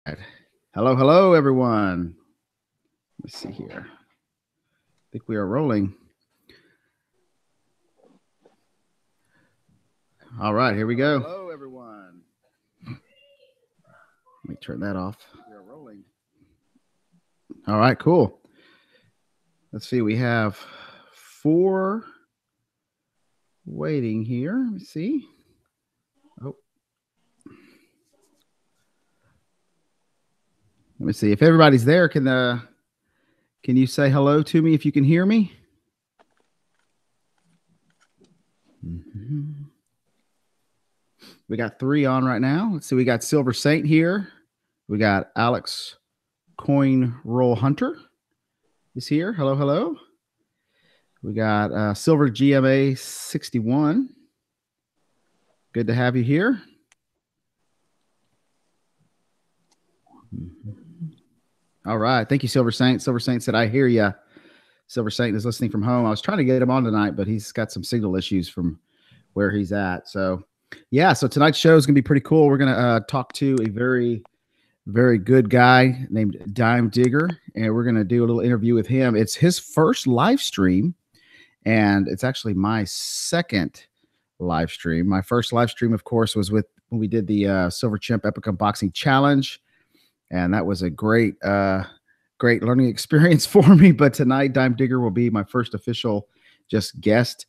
right. Hello, hello, everyone. Let's see here. I think we are rolling. All right, here we go. Hello, everyone. Let me turn that off. We are rolling. All right, cool. Let's see. We have 4 waiting here. Let me see. Oh. Let me see. If everybody's there, can you say hello to me if you can hear me? Mm-hmm. We got 3 on right now. Let's see. We got Silver Saint here. We got Alex Coin Roll Hunter is here. Hello, hello. We got Silver GMA 61. Good to have you here. All right. Thank you, Silver Saint. Silver Saint said, I hear you. Silver Saint is listening from home. I was trying to get him on tonight, but he's got some signal issues from where he's at. So, yeah. So tonight's show is going to be pretty cool. We're going to talk to a very, very good guy named Dime Digger, and we're going to do a little interview with him. It's his first live stream, and it's actually my second live stream. My first live stream, of course, was when we did the Silver Chimp Epic Unboxing Challenge, and that was a great learning experience for me. But tonight, Dime Digger will be my first official just guest.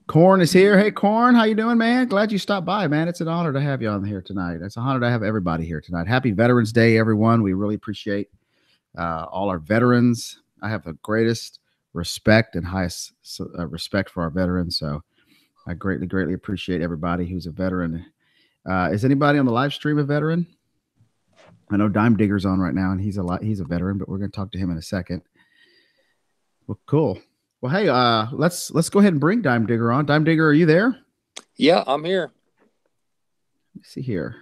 Corn is here. Hey, Corn, how you doing, man? Glad you stopped by, man. It's an honor to have you on here tonight. It's an honor to have everybody here tonight. Happy Veterans Day, everyone. We really appreciate all our veterans. I have the greatest respect and highest respect for our veterans. So I greatly appreciate everybody who's a veteran. Is anybody on the live stream a veteran? I know Dime Digger's on right now, and he's a veteran, but we're going to talk to him in a second. Well, cool. Well, hey, let's go ahead and bring Dime Digger on. Dime Digger, are you there? Yeah, I'm here. Let's see here.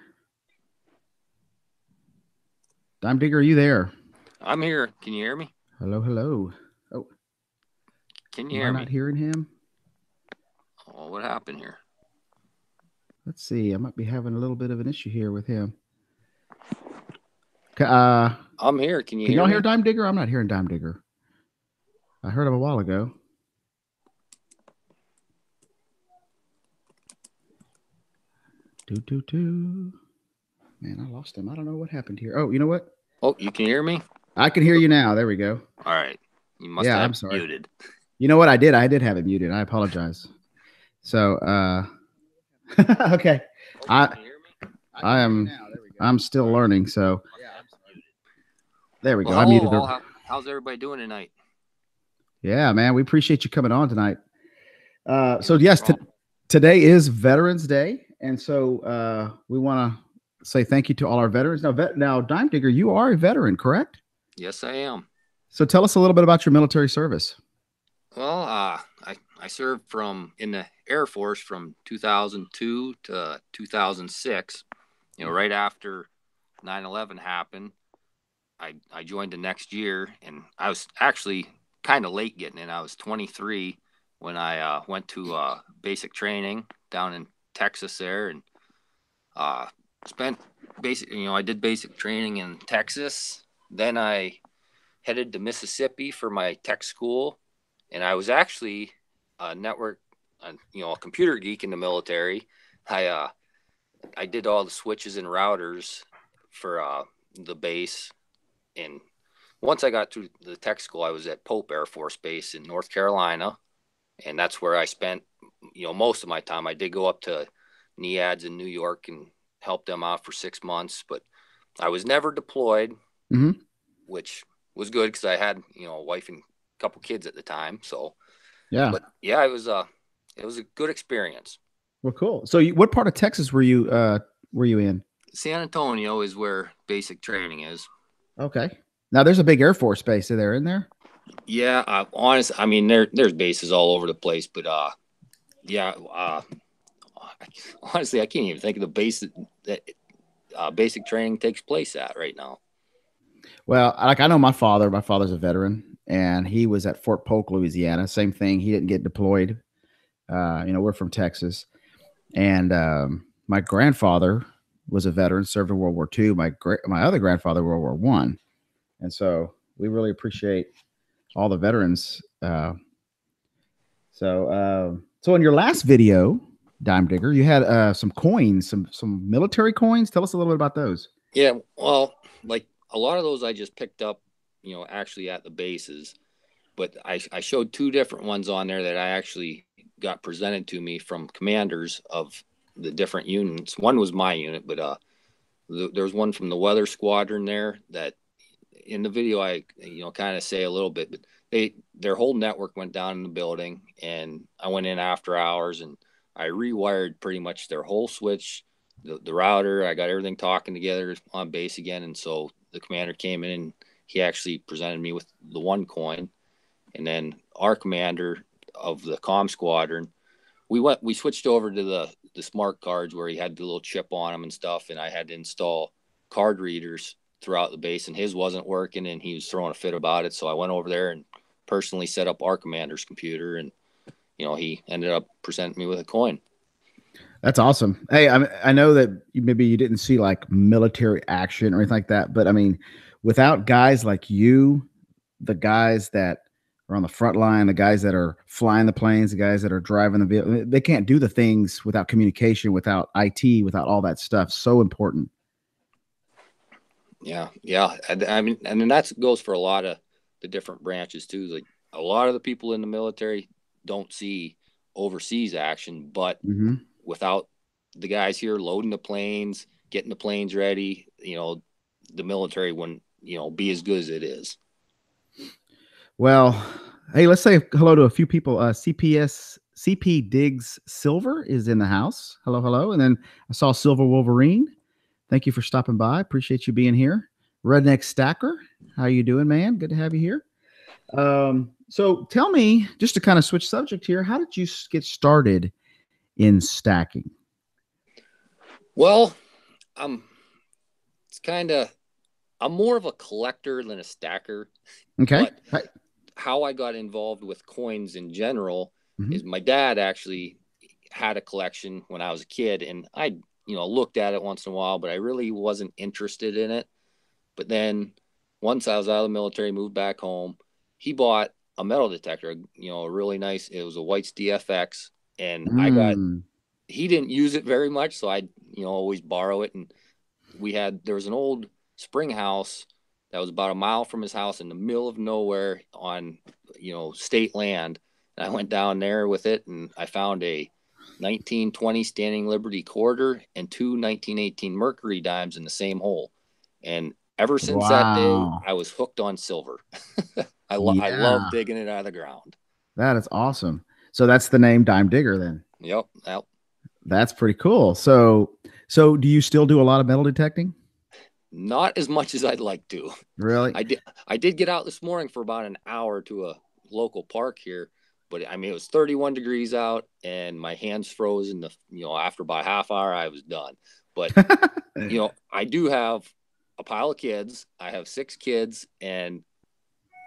Dime Digger, are you there? I'm here. Can you hear me? Hello, hello. Oh, can you hear me? Not hearing him. Oh, what happened here? Let's see. I might be having a little bit of an issue here with him. I'm here. Can you hear y'all me? hear Dime Digger? I'm not hearing Dime Digger. I heard him a while ago. Man, I lost him. I don't know what happened here. Oh, you know what? Oh, you can hear me? I can hear you now. There we go. All right. You must have muted. You know what? I did have it muted. I apologize. So, okay. I'm still learning. So, there we go. I muted her. How's everybody doing tonight? Yeah, man. We appreciate you coming on tonight. So, yes, today is Veterans Day. And so we want to say thank you to all our veterans. Now, Dime Digger, you are a veteran, correct? Yes, I am. So tell us a little bit about your military service. Well, I served in the Air Force from 2002 to 2006. You know, right after 9/11 happened, I joined the next year, and I was actually kind of late getting in. I was 23 when I went to basic training down in Texas there, and spent I did basic training in Texas. Then I headed to Mississippi for my tech school, and I was actually a computer geek in the military. I did all the switches and routers for the base, and once I got to the tech school, I was at Pope Air Force Base in North Carolina, and that's where I spent most of my time. I did go up to NEADS in New York and help them out for 6 months, but I was never deployed, which was good because I had a wife and a couple kids at the time. So yeah, but yeah, it was a good experience. Well, cool. So what part of Texas were you in? San Antonio is where basic training is. Okay. Now there's a big Air Force base there, isn't there? Yeah, honestly, I mean there's bases all over the place, but honestly, I can't even think of the base that basic training takes place at right now. Well, I know my father. My father's a veteran, and he was at Fort Polk, Louisiana. Same thing. He didn't get deployed. We're from Texas, and my grandfather was a veteran, served in World War II. My other grandfather, World War One, and so we really appreciate all the veterans. So in your last video, Dime Digger, you had some coins, some military coins. Tell us a little bit about those. Yeah, well, like a lot of those I just picked up, actually at the bases. But I showed two different ones on there that I actually got presented to me from commanders of the different units. One was my unit, but there's one from the weather squadron there that in the video I kind of say a little bit, but their whole network went down in the building, and I went in after hours and I rewired pretty much their whole switch, the router. I got everything talking together on base again, and so the commander came in and he actually presented me with the one coin. And then our commander of the comm squadron, we switched over to the smart cards where he had the little chip on them and stuff, and I had to install card readers throughout the base, and his wasn't working, and he was throwing a fit about it. So I went over there and personally set up our commander's computer, and he ended up presenting me with a coin. That's awesome. Hey, I know that maybe you didn't see like military action or anything like that, but I mean, without guys like you, the guys that are on the front line, the guys that are flying the planes, the guys that are driving the vehicle, they can't do the things without communication, without IT, without all that stuff. So important. Yeah. I mean, and then that goes for a lot of the different branches too. Like a lot of the people in the military don't see overseas action, but without the guys here loading the planes, getting the planes ready, the military wouldn't, be as good as it is. Well, hey, let's say hello to a few people. CP Diggs Silver is in the house. Hello. And then I saw Silver Wolverine. Thank you for stopping by. Appreciate you being here. Redneck Stacker, how you doing, man? Good to have you here. So tell me, just to kind of switch subject here, how did you get started in stacking? Well, I'm more of a collector than a stacker. Okay. But how I got involved with coins in general is my dad actually had a collection when I was a kid, and I looked at it once in a while, but I really wasn't interested in it. But then once I was out of the military, moved back home, he bought a metal detector, a really nice, it was a White's DFX, and he didn't use it very much, so I'd always borrow it. And there was an old spring house that was about a mile from his house in the middle of nowhere on state land, and I went down there with it, and I found a 1920 Standing Liberty quarter and two 1918 Mercury dimes in the same hole. And ever since that day, I was hooked on silver. I love digging it out of the ground. That is awesome. So that's the name Dime Digger then. Yep. That's pretty cool. So do you still do a lot of metal detecting? Not as much as I'd like to. Really? I did get out this morning for about an hour to a local park here, but I mean, it was 31 degrees out and my hands froze in after about a half hour, I was done. But, I do have a pile of kids. I have 6 kids, and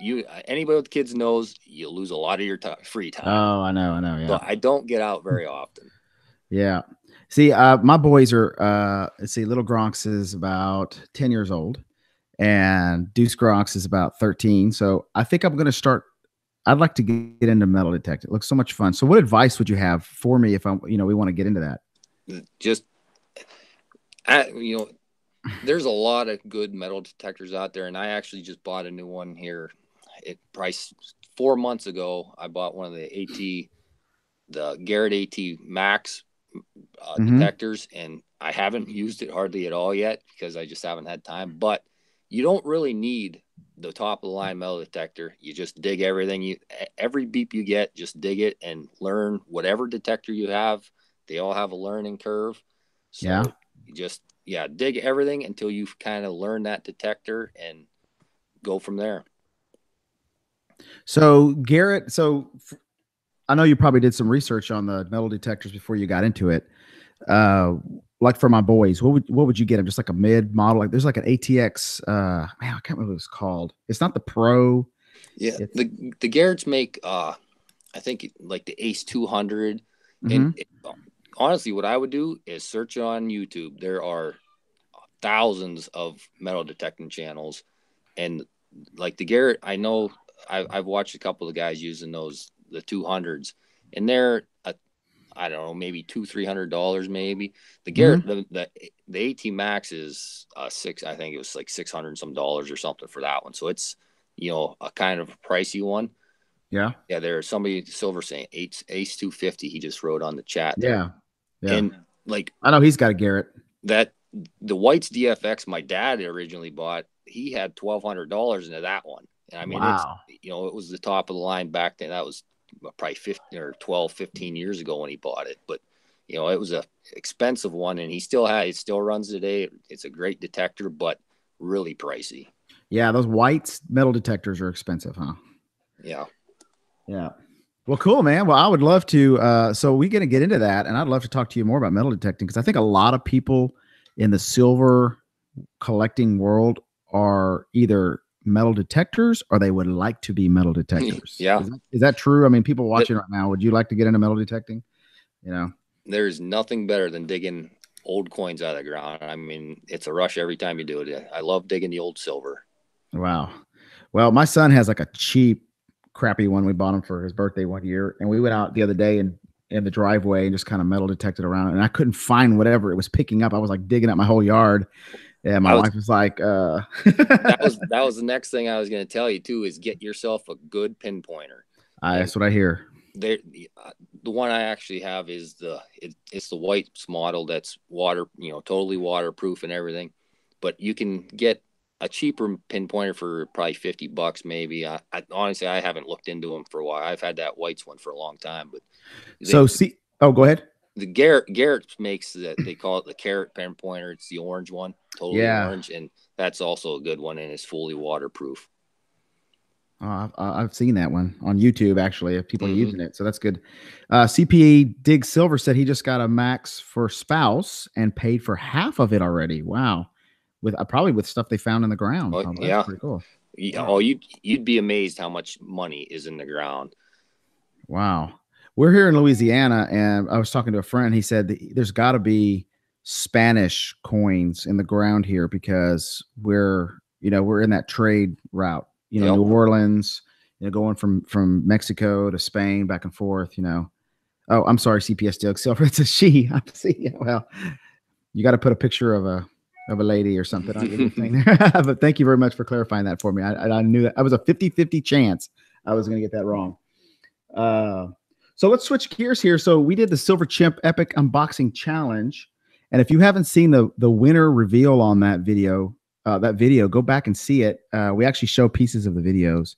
anybody with kids knows you lose a lot of your free time. Oh, I know. Yeah. So I don't get out very often. Yeah. See, my boys are, little Gronks is about 10 years old and Deuce Gronks is about 13. So I think I'm going to start. I'd like to get into metal detecting. It looks so much fun. So what advice would you have for me if we want to get into that? Just, there's a lot of good metal detectors out there. And I actually just bought a new one here. It priced 4 months ago. I bought one of the Garrett AT Max detectors, and I haven't used it hardly at all yet because I just haven't had time. But you don't really need the top of the line metal detector. You just dig everything. Every beep you get, just dig it and learn whatever detector you have. They all have a learning curve. So you just dig everything until you've kind of learned that detector and go from there. So Garrett, I know you probably did some research on the metal detectors before you got into it. Like for my boys, what would you get them? Just like a mid model? Like there's like an ATX. Man, I can't remember what it's called. It's not the Pro. Yeah, the Garretts make I think like the Ace 200. And honestly, what I would do is search on YouTube. There are thousands of metal detecting channels, and like the Garrett, I know I've watched a couple of guys using those, the 200s, and they're I don't know, maybe $200-300 maybe. The Garrett, the AT Max is six. I think it was like $600 or something for that one. So it's, you know, a kind of a pricey one. Yeah. Yeah. There's somebody, Silver saying Ace 250. He just wrote on the chat there. Yeah. Yeah. And like, I know he's got a Garrett. That the White's DFX my dad originally bought, he had $1,200 into that one. And I mean, wow. It's, you know, it was the top of the line back then. That was probably 15 or 12, 15 years ago when he bought it. But, you know, it was a expensive one, and it still runs today. It's a great detector, but really pricey. Yeah. Those White's metal detectors are expensive, huh? Yeah. Yeah. Well, cool, man. Well, I would love to. So we're going to get into that, and I'd love to talk to you more about metal detecting, because I think a lot of people in the silver collecting world are either metal detectors or they would like to be metal detectors. Yeah. Is that true? I mean, people watching right now, would you like to get into metal detecting? You know, there's nothing better than digging old coins out of the ground. I mean, it's a rush every time you do it. I love digging the old silver. Wow. Well, my son has like a cheap, crappy one. We bought him for his birthday one year, and we went out the other day and in the driveway and just kind of metal detected around it, and I couldn't find whatever it was picking up. I was like digging up my whole yard. Yeah, my wife was like, that was the next thing I was going to tell you too, is get yourself a good pinpointer. That's what I hear. The one I actually have is it's the White's model that's totally waterproof and everything, but you can get a cheaper pinpointer for probably $50 maybe. I honestly, I haven't looked into them for a while. I've had that White's one for a long time, but go ahead. The Garrett makes that, they call it the carrot pinpointer. It's the orange one, totally orange, and that's also a good one, and it's fully waterproof. I've seen that one on YouTube, actually, of people using it, so that's good. CPA Dig Silver said he just got a Max for spouse and paid for half of it already. Wow, with probably with stuff they found in the ground. Oh, that's pretty cool. Yeah, wow. You'd be amazed how much money is in the ground. Wow. We're here in Louisiana, and I was talking to a friend. He said there's got to be Spanish coins in the ground here, because we're in that trade route. New Orleans, going from Mexico to Spain, back and forth. Oh, I'm sorry, CPS Doug Silver. It's a she. I see. Well, you got to put a picture of a lady or something on your thing there. But thank you very much for clarifying that for me. I knew that I was a 50-50 chance I was going to get that wrong. So let's switch gears here. So we did the Silver Chimp Epic unboxing challenge, and if you haven't seen the winner reveal on that video, go back and see it. We actually show pieces of the videos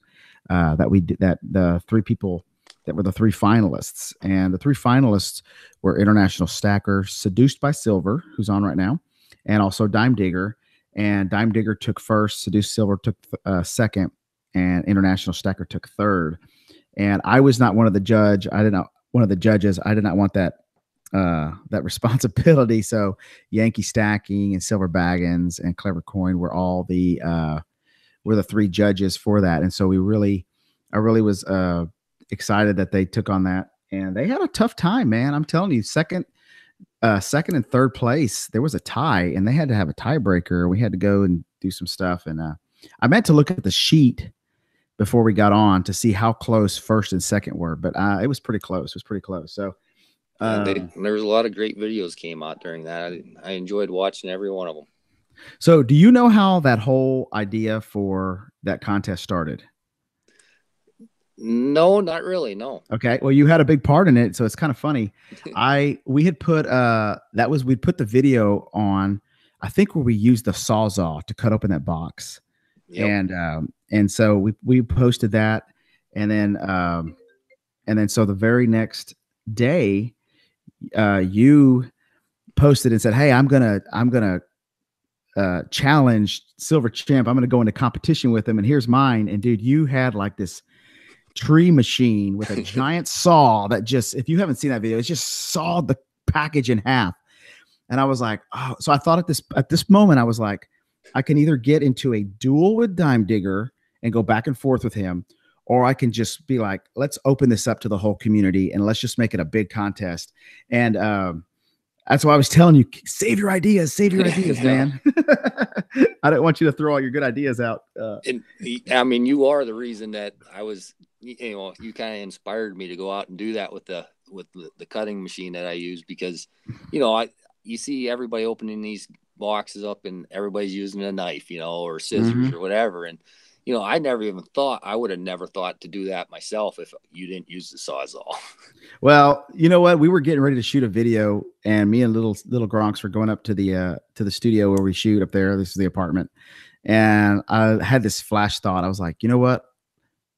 that we did. That the three people that were the three finalists, and the three finalists were International Stacker, Seduced by Silver, who's on right now, and also Dime Digger. And Dime Digger took first, Seduced Silver took second, and International Stacker took third. And I was not one of the judges. I did not want that that responsibility. So Yankee Stacking and Silver Baggins and Clever Coin were all the three judges for that. And so I really was excited that they took on that, and they had a tough time, man. I'm telling you, second and third place, there was a tie, and they had to have a tiebreaker. We had to go and do some stuff, and I meant to look at the sheet before we got on to see how close first and second were, but it was pretty close. So there was a lot of great videos came out during that. I enjoyed watching every one of them. So do you know how that whole idea for that contest started? No, not really. No. Okay. Well, you had a big part in it, so it's kind of funny. We had put we'd put the video on, I think, where we used the Sawzall to cut open that box. Yep. And so we posted that, and then so the very next day, you posted and said, "Hey, I'm gonna challenge Silver Chimp. I'm gonna go into competition with him, and here's mine." And dude, you had like this tree machine with a giant saw that just, if you haven't seen that video, it just sawed the package in half. And I was like, oh, so I thought at this moment, I was like, I can either get into a duel with Dime Digger and go back and forth with him, or I can just be like, let's open this up to the whole community and let's just make it a big contest. And That's why I was telling you, save your ideas, man. I don't want you to throw all your good ideas out. And I mean, you are the reason that I was, you kind of inspired me to go out and do that with the cutting machine that I use, because, you see everybody opening these boxes up and everybody's using a knife, or scissors or whatever. And, I would have never thought to do that myself if you didn't use the Sawzall. Well, you know what? We were getting ready to shoot a video, and me and little Gronks were going up to the studio where we shoot up there. This is the apartment. And I had this flash thought. I was like, you know what?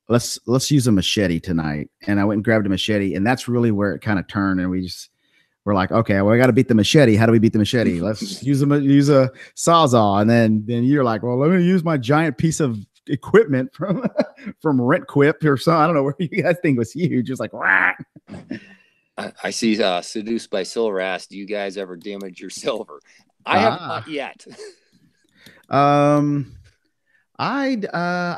Let's use a machete tonight. And I went and grabbed a machete, and that's really where it kind of turned. And we're like, okay, well, I got to beat the machete. How do we beat the machete? Let's use a Sawzall. And then you're like, well, let me use my giant piece of equipment from Rent Quip or something. I don't know where you guys think was huge. Just like, rah. I see Seduced by Silver asked, do you guys ever damage your silver? I have not yet. I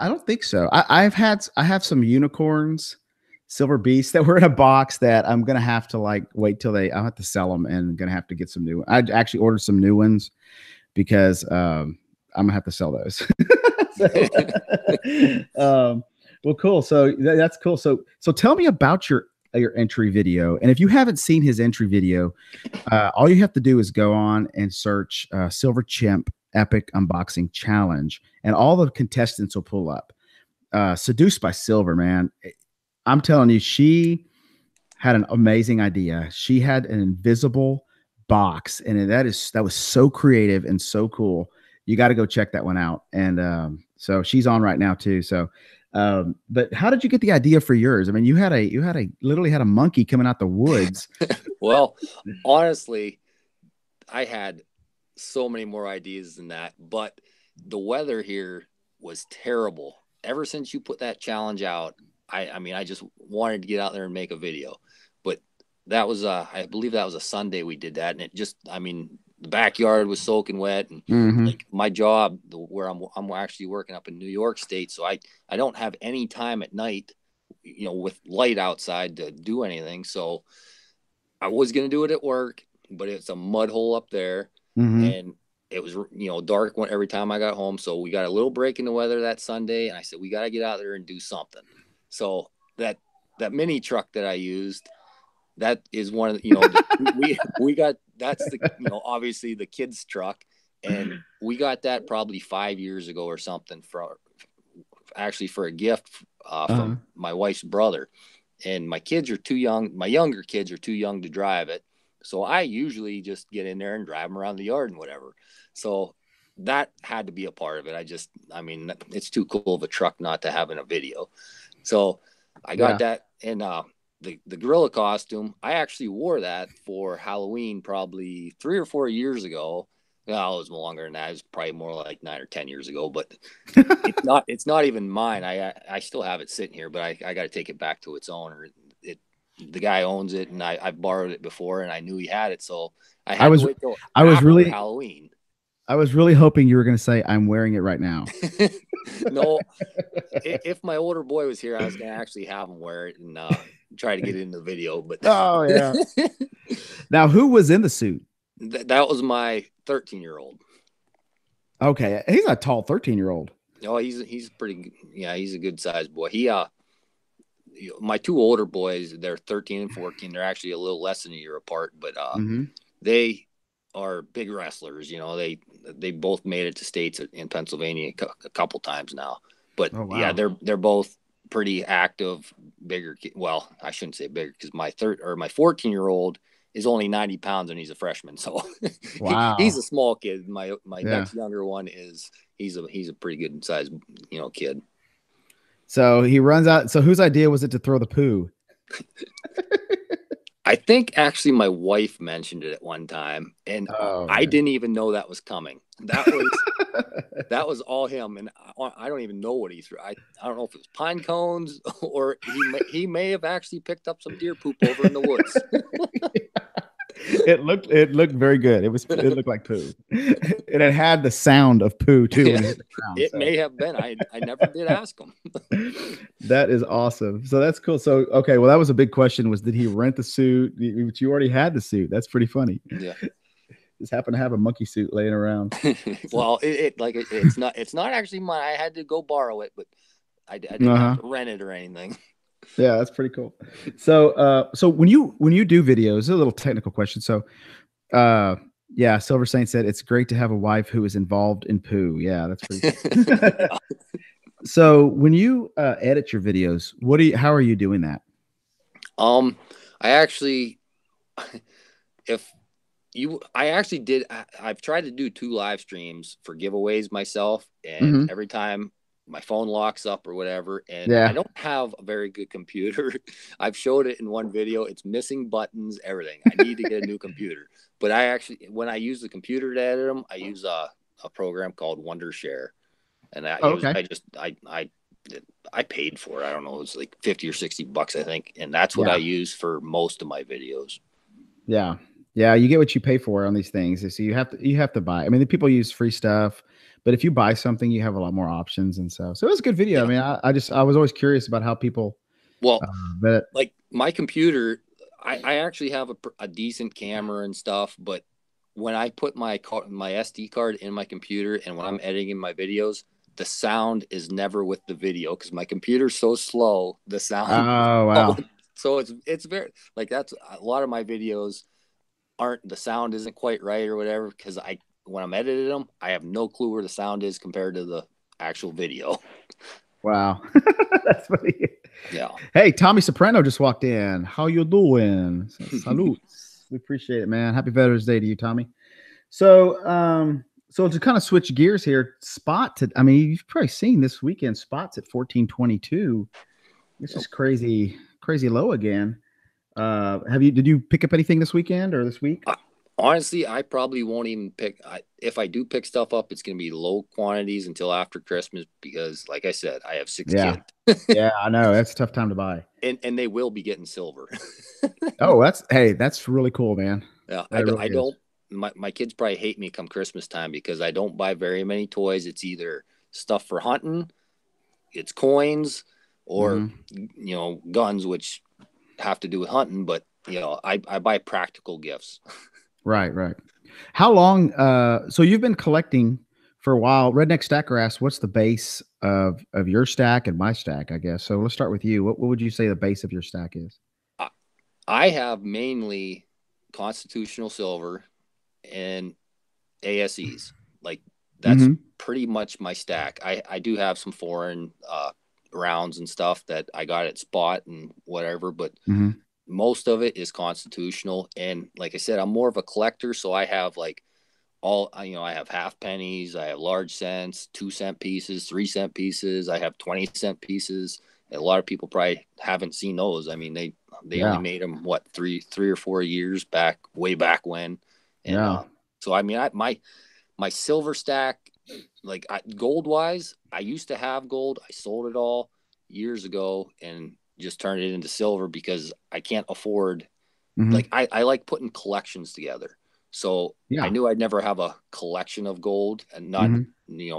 don't think so. I have some unicorns, silver beasts that were in a box that I'm gonna have to wait till I'll have to sell them, and gonna have to get some new. I actually ordered some new ones because I'm gonna have to sell those. Well, cool. So that's cool. So tell me about your entry video. And if you haven't seen his entry video, all you have to do is go on and search Silver Chimp Epic Unboxing Challenge, and all the contestants will pull up. Seduced by Silver, man. I'm telling you, she had an amazing idea. She had an invisible box, and that was so creative and so cool. You got to go check that one out. And so she's on right now too. So, but how did you get the idea for yours? I mean, you literally had a monkey coming out the woods. Well, honestly, I had so many more ideas than that, but the weather here was terrible. Ever since you put that challenge out, I mean, I just wanted to get out there and make a video. But that was, I believe that was a Sunday we did that. And it just, I mean, the backyard was soaking wet, and like my job where I'm actually working up in New York State. So I don't have any time at night, with light outside to do anything. So I was going to do it at work, but it's a mud hole up there, and it was, dark every time I got home. So we got a little break in the weather that Sunday, and I said, we got to get out there and do something. So that mini truck that I used, that is one of the, we got, that's the, obviously the kids' truck. And we got that probably 5 years ago or something for a gift from my wife's brother. And my kids are too young. My younger kids are too young to drive it. So I usually just get in there and drive them around the yard and whatever. So that had to be a part of it. I mean, it's too cool of a truck not to have in a video. So I got that. And the gorilla costume, I actually wore that for Halloween probably 3 or 4 years ago. Well, it was longer than that. It was probably more like 9 or 10 years ago, but it's not even mine. I still have it sitting here, but I got to take it back to its owner. The guy owns it, and I've borrowed it before, and I knew he had it. So I had to wait till after Halloween. I was really hoping you were going to say, I'm wearing it right now. No, if my older boy was here, I was going to actually have him wear it and try to get it in the video. But oh yeah. Now, who was in the suit? That was my 13-year-old. Okay, he's a tall 13-year-old. Oh, he's pretty. Yeah, he's a good sized boy. My 2 older boys, they're 13 and 14. They're actually a little less than a year apart, but they are big wrestlers. They both made it to states in Pennsylvania a couple times now. But yeah, they're both pretty active, bigger. Well, I shouldn't say bigger, because my 14-year-old is only 90 pounds and he's a freshman. So he's a small kid. My next younger one he's a pretty good sized, kid. So he runs out. So whose idea was it to throw the poo? I think actually my wife mentioned it at one time, and I didn't even know that was coming. That was all him, and I don't even know what he threw. I don't know if it was pine cones, or he may have actually picked up some deer poop over in the woods. it looked very good. It looked like poo. And it had the sound of poo too when it hit the ground. It may have been. I never did ask him. That is awesome. So that's cool. So okay, well that was a big question, was did he rent the suit? But you already had the suit. That's pretty funny. Yeah. Just happened to have a monkey suit laying around. Well, it's not actually mine. I had to go borrow it, but I didn't have to rent it or anything. Yeah, that's pretty cool. So so when you do videos, a little technical question. So yeah, Silver Saint said it's great to have a wife who is involved in poo. Yeah, that's pretty cool. So when you edit your videos, how are you doing that? I actually I've tried to do 2 live streams for giveaways myself, and every time my phone locks up or whatever, and I don't have a very good computer. I've showed it in one video. It's missing buttons, everything. I need to get a new computer. But when I use the computer to edit them, I use a program called Wondershare. And I paid for it. I don't know. It was like $50 or $60, I think. And that's what I use for most of my videos. Yeah. Yeah. You get what you pay for on these things. So you have to buy. I mean, the people use free stuff, but if you buy something, you have a lot more options and stuff. So it was a good video. Yeah. I mean, I was always curious about how people. Well, like my computer, I actually have a decent camera and stuff, but when I put my SD card in my computer and when I'm editing my videos, the sound is never with the video because my computer's so slow. The sound. Oh, wow. So it's very like that's a lot of my videos the sound isn't quite right or whatever because when I'm editing them, I have no clue where the sound is compared to the actual video. Wow. That's funny. Yeah. Hey, Tommy Soprano just walked in. How you doing? Salute. We appreciate it, man. Happy Veterans Day to you, Tommy. So, so to kind of switch gears here, I mean, you've probably seen this weekend spots at 1422. This is crazy low again. Did you pick up anything this weekend or this week? Honestly, I probably won't even pick. If I do pick stuff up, it's going to be low quantities until after Christmas because, like I said, I have 6 kids. Yeah, I know. That's a tough time to buy. And they will be getting silver. Oh, that's really cool, man. Yeah, I don't. My kids probably hate me come Christmas time because I don't buy very many toys. It's either stuff for hunting, it's coins, or guns, which have to do with hunting. But I buy practical gifts. Right. How long? So you've been collecting for a while. Redneck Stacker asked, "What's the base of your stack and my stack?" I guess. So let's start with you. What would you say the base of your stack is? I have mainly constitutional silver and ASEs. Like that's pretty much my stack. I do have some foreign rounds and stuff that I got at spot and whatever, but most of it is constitutional. And like I said, I'm more of a collector, so I have like I have half pennies, I have large cents, 2-cent pieces, 3-cent pieces, I have 20-cent pieces. And a lot of people probably haven't seen those. I mean, they only made them three or 4 years back, way back when. And so I mean, my silver stack, like gold wise, I used to have gold. I sold it all years ago and just turned it into silver because I can't afford. Like I like putting collections together. So I knew I'd never have a collection of gold and not,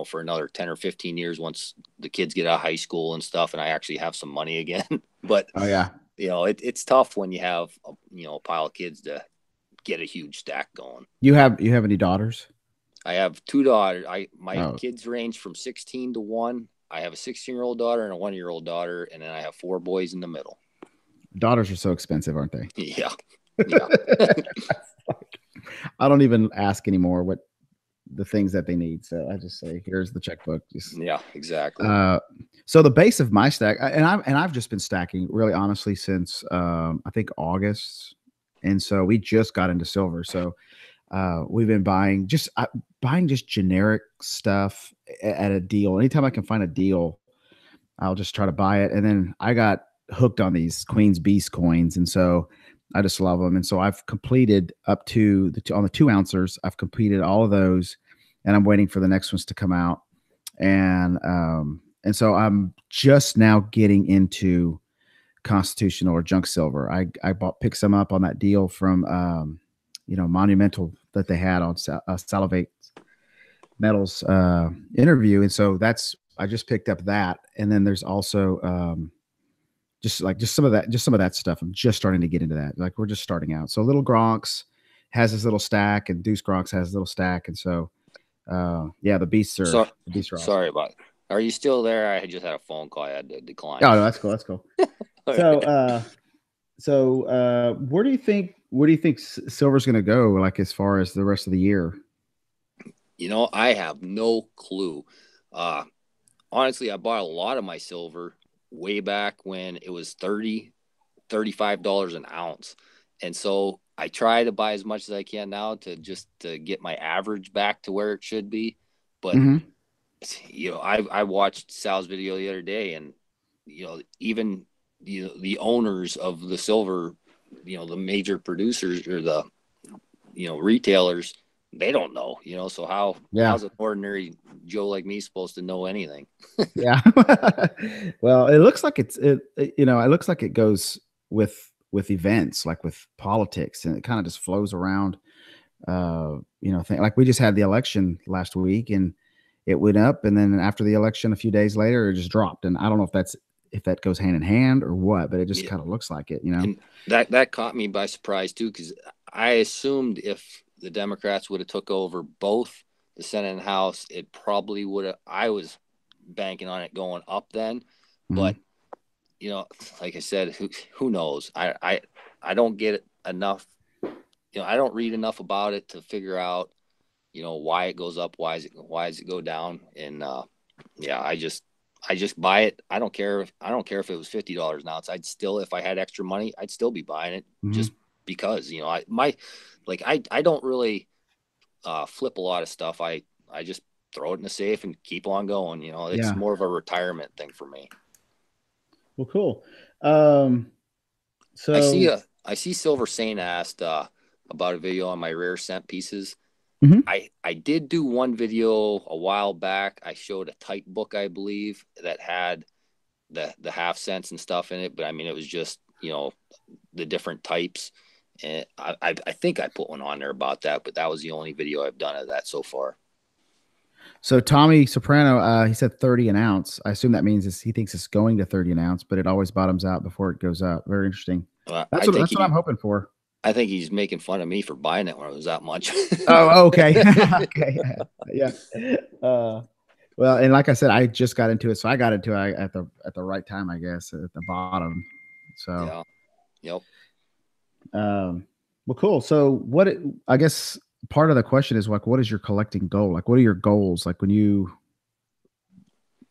for another 10 or 15 years once the kids get out of high school and stuff. And I actually have some money again. But, it's tough when you have, a pile of kids to get a huge stack going. You have any daughters? I have 2 daughters. My kids range from 16 to 1. I have a 16-year-old daughter and a 1-year-old daughter. And then I have 4 boys in the middle. Daughters are so expensive, aren't they? Yeah. I don't even ask anymore what the things that they need. So I just say, here's the checkbook. Yeah, exactly. So the base of my stack, and I've just been stacking really honestly since I think August. And so we just got into silver. So we've been buying just generic stuff at a deal. Anytime I can find a deal, I'll just try to buy it. And then I got hooked on these Queen's Beast coins. And so I just love them. And so I've completed up to on the 2 ounces. I've completed all of those and I'm waiting for the next ones to come out. And so I'm just now getting into constitutional or junk silver. I picked some up on that deal from monumental that they had on Salivate Metals interview. And so I just picked up that. And then there's also just some of that stuff. I'm just starting to get into that. Like, we're just starting out. So Little Gronks has his little stack, and Deuce Gronks has his little stack. And so the beasts are awesome. Sorry about it. Are you still there? I just had a phone call I had to decline. Oh, no, that's cool. So where do you think silver's going to go, like, as far as the rest of the year? I have no clue. Honestly, I bought a lot of my silver way back when it was $35 an ounce. And so I try to buy as much as I can now to get my average back to where it should be. But, I watched Sal's video the other day, and, even the owners of the silver, the major producers or the, retailers, they don't know, so how's an ordinary Joe like me supposed to know anything? Yeah. Well, it looks like it looks like it goes with events, like with politics, and it kind of just flows around. Like, we just had the election last week, and it went up, and then after the election, a few days later, it just dropped. And I don't know if that goes hand in hand or what, but it just kind of looks like it, And that caught me by surprise too, because I assumed if the Democrats would have took over both the Senate and House, it probably would have. I was banking on it going up then, but like I said, who knows? I don't get enough. I don't read enough about it to figure out, why it goes up, why does it go down, and I just buy it. I don't care if it was $50 an ounce. I'd still, if I had extra money, I'd still be buying it just because, I don't really flip a lot of stuff. I just throw it in the safe and keep on going. It's more of a retirement thing for me. Well, cool. So I see Silver Saint asked about a video on my rare cent pieces. I did do one video a while back. I showed a type book, I believe, that had the half cents and stuff in it, but I mean, it was just, the different types. And I think I put one on there about that, but that was the only video I've done of that so far. So Tommy Soprano, he said 30 an ounce. I assume that means he thinks it's going to 30 an ounce, but it always bottoms out before it goes up. Very interesting. That's what I'm hoping for. I think he's making fun of me for buying it when it was that much. Oh, okay. Okay. Yeah. Well, and like I said, I just got into it, so I got into it at the right time, I guess, at the bottom. So yeah. Yep. Well, cool. So I guess part of the question is, like, what is your collecting goal? Like, what are your goals? Like, when you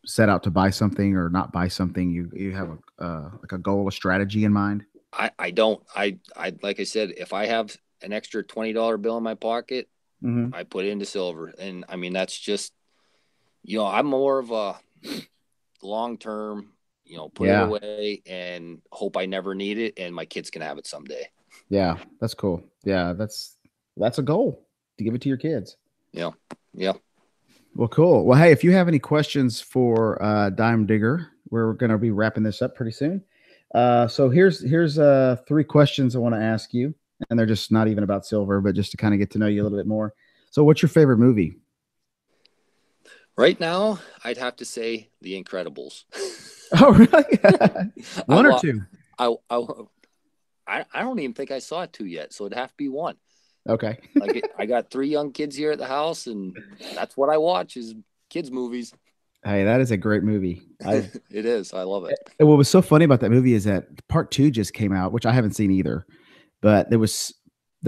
set out to buy something or not buy something, you have a goal, a strategy in mind? I don't. I like I said, if I have an extra $20 bill in my pocket, I put it into silver. And I mean, that's just, I'm more of a long-term, put it away and hope I never need it and my kids can have it someday. Yeah, that's cool. Yeah, that's a goal, to give it to your kids. Yeah. Yeah. Well, cool. Well, hey, if you have any questions for Dime Digger, we're going to be wrapping this up pretty soon. So here's 3 questions I want to ask you, and they're just not even about silver, but just to kind of get to know you a little bit more. So what's your favorite movie? Right now, I'd have to say The Incredibles. Oh, really? One or two? I don't even think I saw 2 yet, so it'd have to be 1. Okay. I got 3 young kids here at the house, and that's what I watch is kids movies. Hey, that is a great movie. It is. I love it. And what was so funny about that movie is that part 2 just came out, which I haven't seen either, but they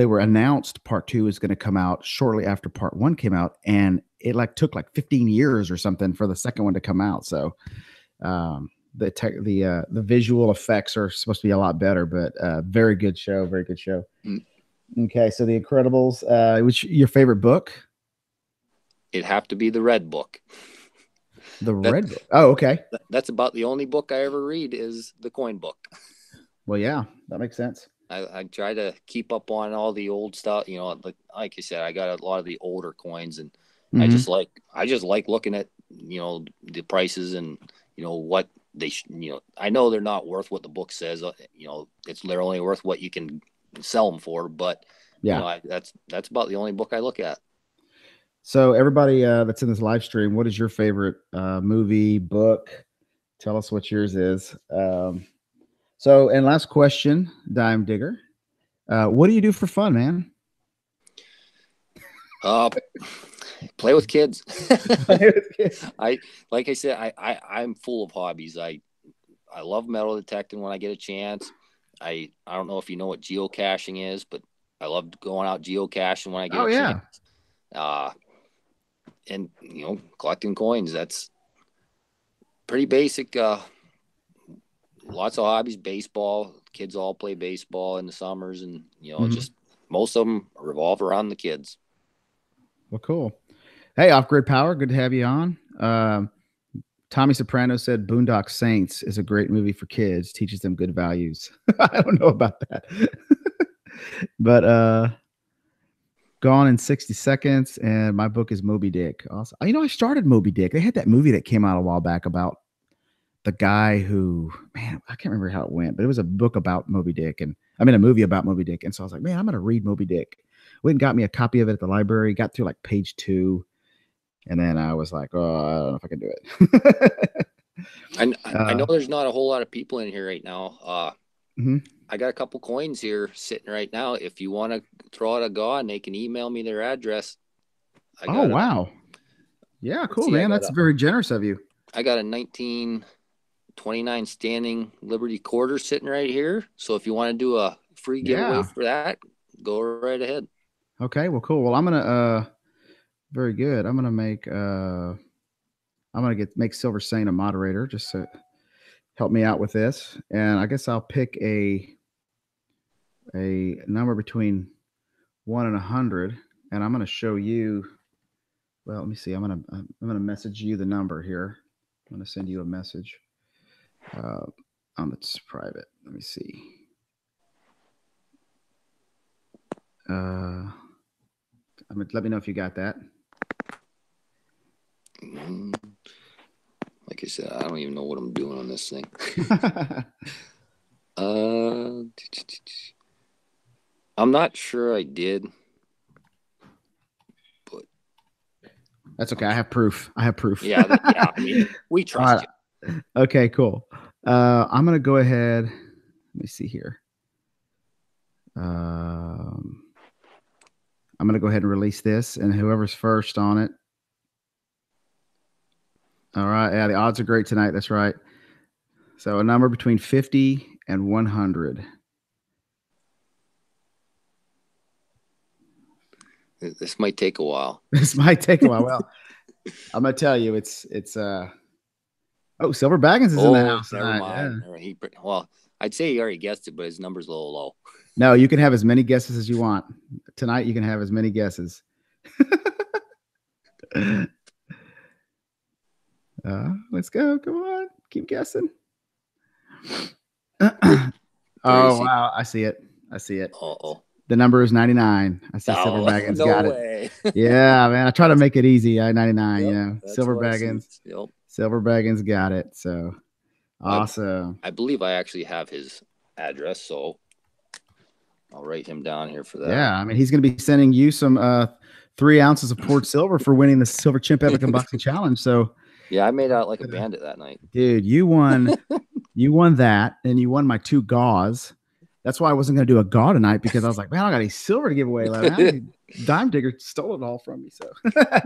were announced part 2 is going to come out shortly after part 1 came out, and it took 15 years or something for the second one to come out. So the visual effects are supposed to be a lot better, but very good show. Very good show. Okay, so The Incredibles. Which your favorite book? It'd have to be the Red Book. The Red Book. Oh, okay. That's about the only book I ever read is the coin book. Well, yeah, that makes sense. I try to keep up on all the old stuff. Like you said, I got a lot of the older coins, and I just like looking at the prices and what they I know they're not worth what the book says. They're only worth what you can sell them for, but Yeah. That's about the only book I look at. So everybody that's in this live stream, what is your favorite movie, book? Tell us what yours is. And last question, Dime Digger. What do you do for fun, man? Play with kids. Like I said, I'm full of hobbies. I love metal detecting when I get a chance. I don't know if you know what geocaching is, but I love going out geocaching when I get a chance. And collecting coins. That's pretty basic. Lots of hobbies. Baseball. Kids all play baseball in the summers, and just most of them revolve around the kids. Well, cool. Hey, Off Grid Power, good to have you on. Tommy Soprano said Boondock Saints is a great movie for kids, teaches them good values. I don't know about that. But Gone in 60 Seconds, and my book is Moby Dick. Also, I started Moby Dick. They had that movie that came out a while back about the guy who, man, I can't remember how it went, but it was a book about Moby Dick, and a movie about Moby Dick. And so I was like, man, I'm going to read Moby Dick. Went and got me a copy of it at the library, got through like page 2. And then I was like, oh, I don't know if I can do it. I know there's not a whole lot of people in here right now. I got a couple coins here sitting right now. If you want to throw out a GAW, and they can email me their address. Wow. Yeah, cool, man. That's very generous of you. I got a 1929 standing Liberty quarter sitting right here. So if you want to do a free giveaway for that, go right ahead. Okay, well, cool. Well, I'm gonna very good. I'm gonna make make Silver Saint a moderator just to help me out with this. And I guess I'll pick a number between 1 and 100, and I'm gonna show you. Well, let me see. I'm gonna message you the number here. I'm gonna send you a message. It's private. Let me see. Let me know if you got that. Like I said, I don't even know what I'm doing on this thing. I'm not sure I did, but that's okay. I have proof. Yeah. I mean, we trust you. Okay, cool. I'm gonna go ahead. Let me see here. I'm gonna go ahead and release this, and whoever's first on it. All right. Yeah, the odds are great tonight. That's right. So a number between 50 and 100. This might take a while. Well, I'm gonna tell you, it's Silver Baggins is in the house. Never mind. Yeah. Well, I'd say he already guessed it, but his number's a little low. No, you can have as many guesses as you want. Tonight you can have as many guesses. Let's go. Come on. Keep guessing. Oh, wow. I see it. Uh-oh. The number is 99. I see Silver Baggins got way. it. Yeah, man. I try to make it easy. 99, Silver Baggins. Yep. Silver Baggins got it. So awesome. I believe I actually have his address, so I'll write him down here for that. Yeah, I mean, he's going to be sending you some 3 ounces of poured silver for winning the Silver Chimp Epic Unboxing Challenge. So yeah, I made out like a bandit that night. Dude, you won. You won that, and you won my 2 GAWs. That's why I wasn't going to do a GAW tonight, because I was like, man, I got any silver to give away. Like, Dime Digger stole it all from me. So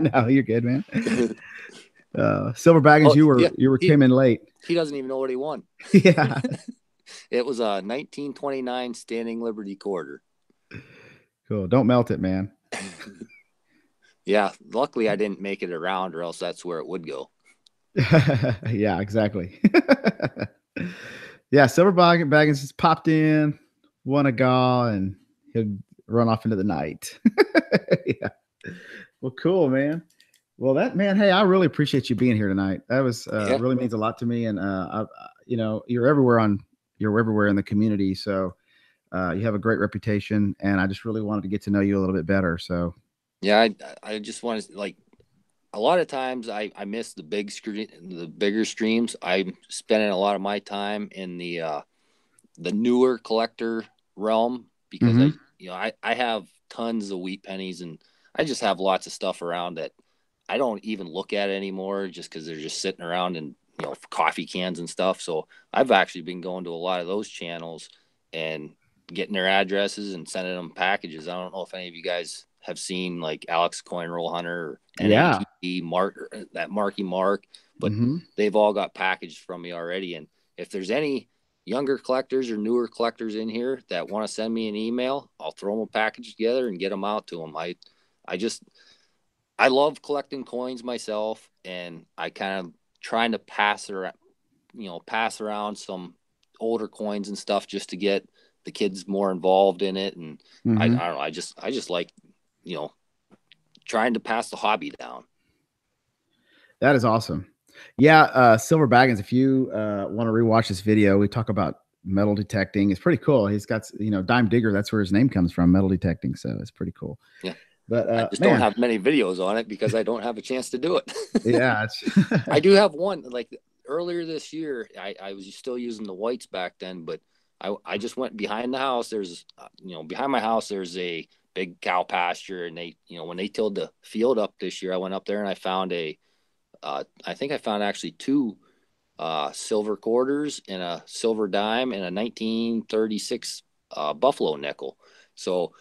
no, you're good, man. Silver Baggins, you came in late. He doesn't even know what he won. Yeah. It was a 1929 standing Liberty quarter. Cool. Don't melt it, man. Yeah. Luckily, I didn't make it around, or else that's where it would go. Yeah, exactly. Yeah, Silver Baggins just popped in, won a GAW, and he'll run off into the night. Yeah. Well, cool, man. Well, hey, I really appreciate you being here tonight. That was really means a lot to me, and you're everywhere in the community, so you have a great reputation, and I just really wanted to get to know you a little bit better. So yeah, I just want to, like, a lot of times I miss the bigger streams. I'm spending a lot of my time in the newer collector realm, because I have tons of wheat pennies, and I just have lots of stuff around that I don't even look at anymore just because they're just sitting around in, you know, coffee cans and stuff. So I've actually been going to a lot of those channels and getting their addresses and sending them packages. I don't know if any of you guys have seen like Alex Coin Roll Hunter or Yeah. NAT Mark, that Marky Mark, but they've all got packaged from me already. And if there's any younger collectors or newer collectors in here that want to send me an email, I'll throw them a package together and get them out to them. I love collecting coins myself, and I kind of trying to pass around some older coins and stuff just to get the kids more involved in it. And I don't know, I just like, you know, trying to pass the hobby down. That is awesome. Yeah, Silver Baggins, if you want to rewatch this video, we talk about metal detecting. It's pretty cool. He's got, you know, Dime Digger. That's where his name comes from, metal detecting. So it's pretty cool. Yeah. But I just don't have many videos on it because I don't have a chance to do it. Yeah. I do have one. Like earlier this year, I was still using the whites back then, but I just went behind the house. There's, behind my house, there's a big cow pasture. And they, when they tilled the field up this year, I went up there and I found I think I found actually two silver quarters and a silver dime and a 1936 Buffalo nickel. So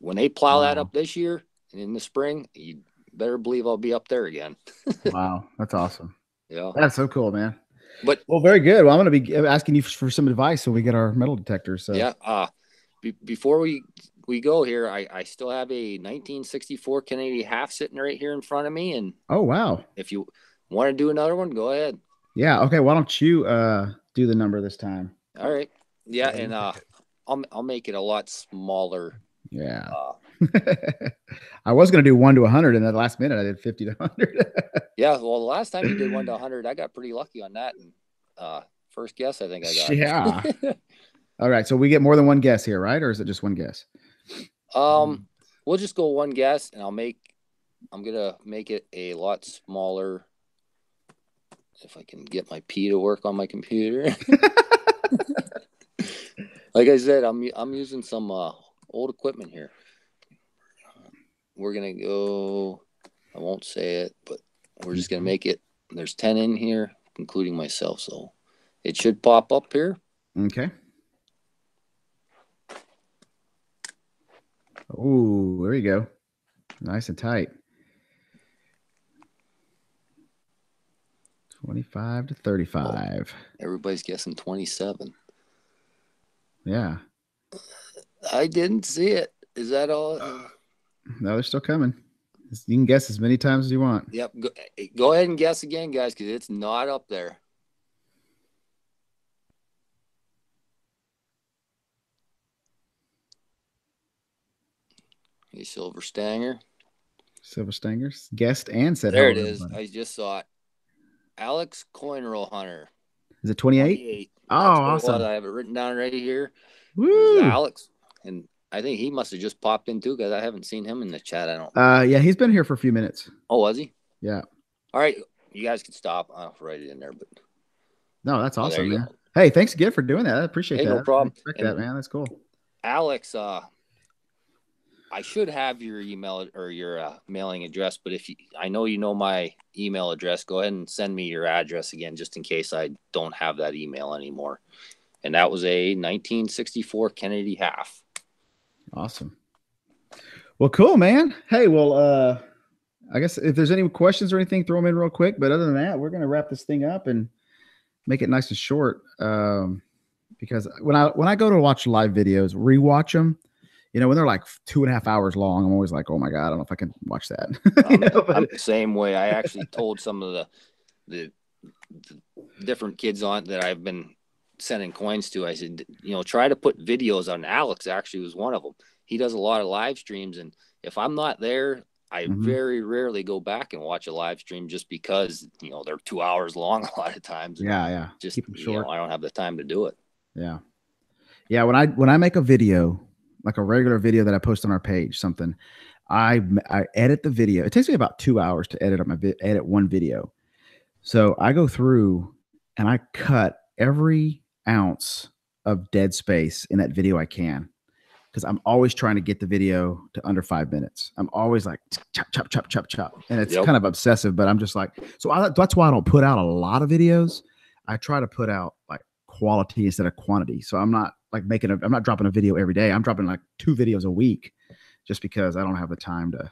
when they plow that up this year and in the spring, you better believe I'll be up there again. Wow, that's awesome. Yeah, that's so cool, man. But well, very good. Well, I'm going to be asking you for some advice when we get our metal detectors. So yeah, before we go here, I still have a 1964 Canadian half sitting right here in front of me. And oh wow, if you want to do another one, go ahead. Yeah. Okay. Why don't you do the number this time? All right. Yeah, and I'll make it a lot smaller. Yeah. I was going to do 1 to 100, and at the last minute I did 50 to 100. Yeah. Well, the last time you did 1 to 100, I got pretty lucky on that. And first guess, I think I got. Yeah. All right. So we get more than one guess here, right? Or is it just one guess? We'll just go one guess, and I'm gonna make it a lot smaller. If I can get my P to work on my computer. Like I said, I'm using some old equipment here. We're gonna go. I won't say it, but we're just gonna make it. There's 10 in here, including myself, so it should pop up here. Okay. Oh, there you go. Nice and tight. 25 to 35. Oh, everybody's guessing 27. Yeah. I didn't see it. Is that all? No, they're still coming. You can guess as many times as you want. Yep. Go ahead and guess again, guys, because it's not up there. A silver stanger. Silver stangers. Guessed and said there it is. I just saw it. Alex Coin Roll Hunter. Is it 28? Oh, awesome. I have it written down right here. Woo. Alex. And I think he must have just popped in too, because I haven't seen him in the chat. I don't. Yeah, he's been here for a few minutes. Oh, was he? Yeah. All right. You guys can stop. I'll write it in there. But no, that's awesome, man. Hey, thanks again for doing that. I appreciate that. No problem. I respect that, man. That's cool. Alex, I should have your email or your mailing address, but I know you know my email address, go ahead and send me your address again, just in case I don't have that email anymore. And that was a 1964 Kennedy half. Awesome. Well, cool, man. Hey, well, I guess if there's any questions or anything, throw them in real quick. But other than that, we're going to wrap this thing up and make it nice and short. Because when I go to watch live videos, rewatch them, when they're like 2.5 hours long, I'm always like, oh my God, I don't know if I can watch that. I'm the same way. I actually told some of the different kids on that I've been sending coins to, I said, try to put videos on. Alex actually was one of them. He does a lot of live streams. And if I'm not there, I very rarely go back and watch a live stream, just because, they're 2 hours long a lot of times. Yeah. Just keep them short. I don't have the time to do it. Yeah. Yeah. When I make a video, like a regular video that I post on our page, something, I edit the video. It takes me about 2 hours to edit one video. So I go through and I cut every ounce of dead space in that video I can. because I'm always trying to get the video to under 5 minutes. I'm always like chop, chop, chop, chop, chop. And it's kind of obsessive, but I'm just like, that's why I don't put out a lot of videos. I try to put out like quality instead of quantity. So I'm not like I'm not dropping a video every day. I'm dropping like 2 videos a week just because I don't have the time to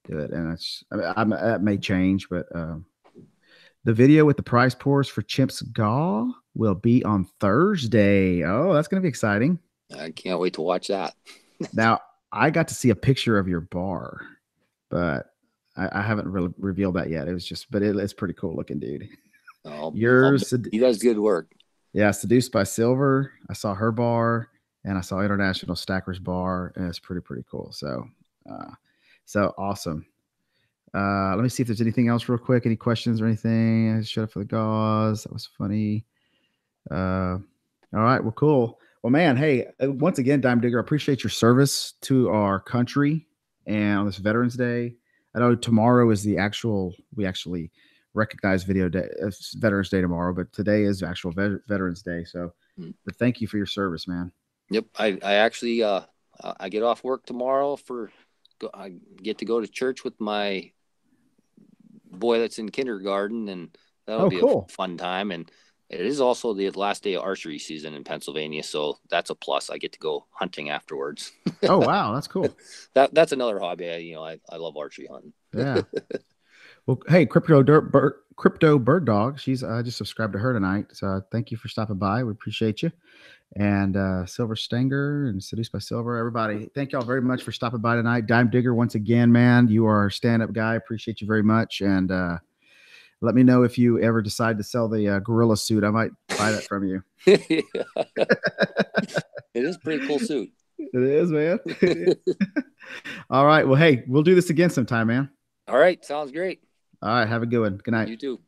do it. And that may change, but the video with the prize pours for Chimp's GAW will be on Thursday. Oh, that's going to be exciting. I can't wait to watch that. Now, I got to see a picture of your bar, but I haven't really revealed that yet. It was just, but it's pretty cool looking, dude. He does good work. Yeah, Seduced by Silver. I saw her bar, and I saw International Stacker's bar, and it's pretty cool. So awesome. Let me see if there's anything else real quick. Any questions or anything? Shut up for the gauze. That was funny. All right. Well, cool. Well, man, hey, once again, Dime Digger, I appreciate your service to our country and on this Veterans Day. I know tomorrow is we actually recognize Veterans Day tomorrow, but today is actual Veterans Day. So but thank you for your service, man. Yep. I actually, I get off work tomorrow I get to go to church with my boy that's in kindergarten, and that'll be a fun time. And it is also the last day of archery season in Pennsylvania, so that's a plus. I get to go hunting afterwards. Oh wow, that's cool. That's another hobby. I love archery hunting. Yeah. Well, hey, Crypto Bird Dog, she's I just subscribed to her tonight, so thank you for stopping by. We appreciate you. And Silver Stanger and Seduced by Silver, everybody, thank y'all very much for stopping by tonight. Dime Digger, once again, man, you are a stand-up guy. Appreciate you very much. And let me know if you ever decide to sell the gorilla suit. I might buy that from you. It is a pretty cool suit. It is, man. All right. Well, hey, we'll do this again sometime, man. All right. Sounds great. All right. Have a good one. Good night. You too.